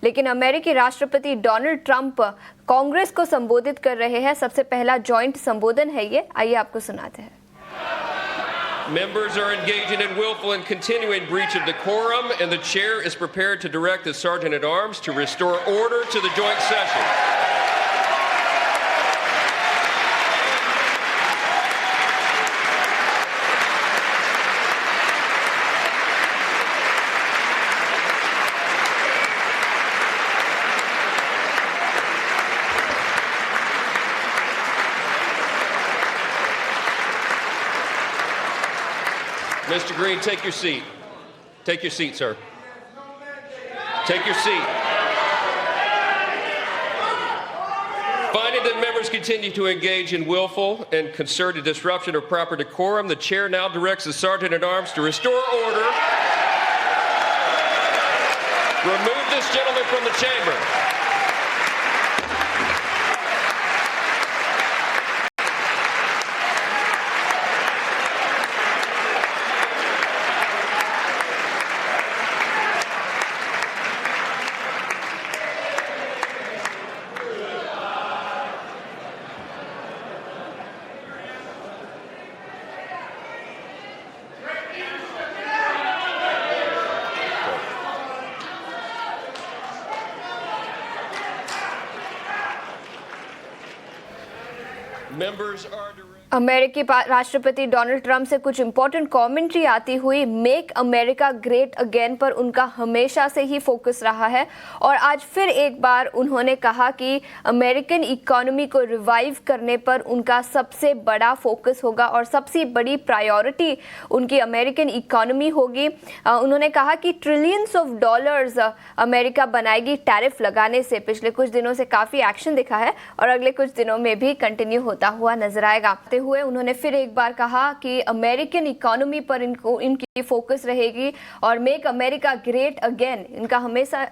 लेकिन अमेरिकी राष्ट्रपति डोनाल्ड ट्रंप कांग्रेस को संबोधित कर रहे हैं। सबसे पहला जॉइंट संबोधन है ये, आइए आपको सुनाते हैं। Members are engaging in willful and continuing breach of decorum, and the chair is prepared to direct the Sergeant at Arms to restore order to the joint session. Mr. Green, take your seat. Take your seat, sir. Take your seat. Finding that members continue to engage in willful and concerted disruption of proper decorum, the chair now directs the Sergeant at Arms to restore order. Remove this gentleman from the chamber. Members are directed. अमेरिकी राष्ट्रपति Donald Trump से कुछ important commentary आती हुई make America great again पर उनका हमेशा से ही फोकस रहा है और आज फिर एक बार उन्होंने कहा कि अमेरिकन इकोनॉमी को रिवाइव करने पर उनका सबसे बड़ा फोकस होगा और सबसे बड़ी प्रायोरिटी उनकी अमेरिकन इकोनॉमी होगी। उन्होंने कहा कि ट्रिलियंस ऑफ डॉलर्स अमेरिका बनाएगी टैरिफ लगाने से। पिछले कुछ दिनों से काफ़ी एक्शन दिखा है और अगले कुछ दिनों में भी कंटिन्यू होता हुआ नजर आएगा। हुए उन्होंने फिर एक बार कहा कि अमेरिकन इकोनॉमी पर इनकी फोकस रहेगी और मेक अमेरिका ग्रेट अगेन इनका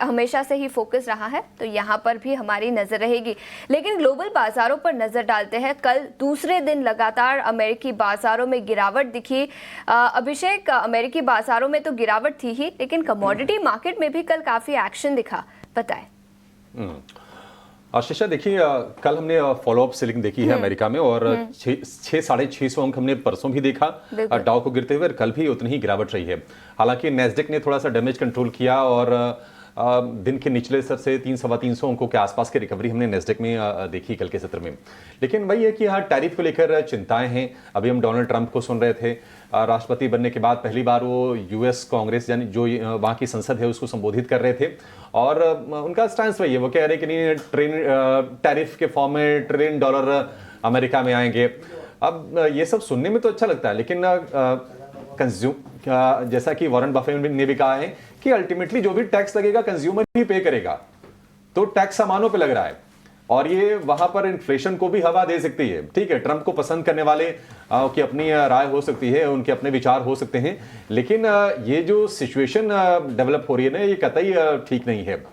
हमेशा से ही फोकस रहा है, तो यहाँ पर भी हमारी नजर रहेगी। लेकिन ग्लोबल बाजारों पर नजर डालते हैं। कल दूसरे दिन लगातार अमेरिकी बाजारों में गिरावट दिखी। अभिषेक, अमेरिकी बाजारों में तो गिरावट थी ही, लेकिन कमोडिटी मार्केट में भी कल काफी एक्शन दिखा, बताएं। आशीषा, देखिए कल हमने फॉलो अप सेलिंग देखी है अमेरिका में और 600-650 अंक हमने परसों भी देखा डाउ को गिरते हुए, कल भी उतनी ही गिरावट रही है। हालांकि नेस्डेक ने थोड़ा सा डैमेज कंट्रोल किया और दिन के निचले स्तर से 300-325 अंकों के आसपास की रिकवरी हमने नेस्डेक में देखी कल के सत्र में। लेकिन वही है कि यहाँ टैरिफ को लेकर चिंताएं हैं। अभी हम डोनाल्ड ट्रंप को सुन रहे थे, राष्ट्रपति बनने के बाद पहली बार वो यूएस कांग्रेस यानी जो वहाँ की संसद है उसको संबोधित कर रहे थे और उनका स्टैंस वही है, वो कह रहे कि नहीं टैरिफ के फॉर्म में $1 ट्रिलियन अमेरिका में आएंगे। अब ये सब सुनने में तो अच्छा लगता है, लेकिन जैसा कि वॉरेन बफेट ने भी कहा है कि अल्टीमेटली जो भी टैक्स लगेगा कंज्यूमर ही पे करेगा, तो टैक्स सामानों पे लग रहा है और ये वहां पर इन्फ्लेशन को भी हवा दे सकती है। ठीक है, ट्रंप को पसंद करने वाले की अपनी राय हो सकती है, उनके अपने विचार हो सकते हैं, लेकिन ये जो सिचुएशन डेवलप हो रही है ना, ये कतई ठीक नहीं है।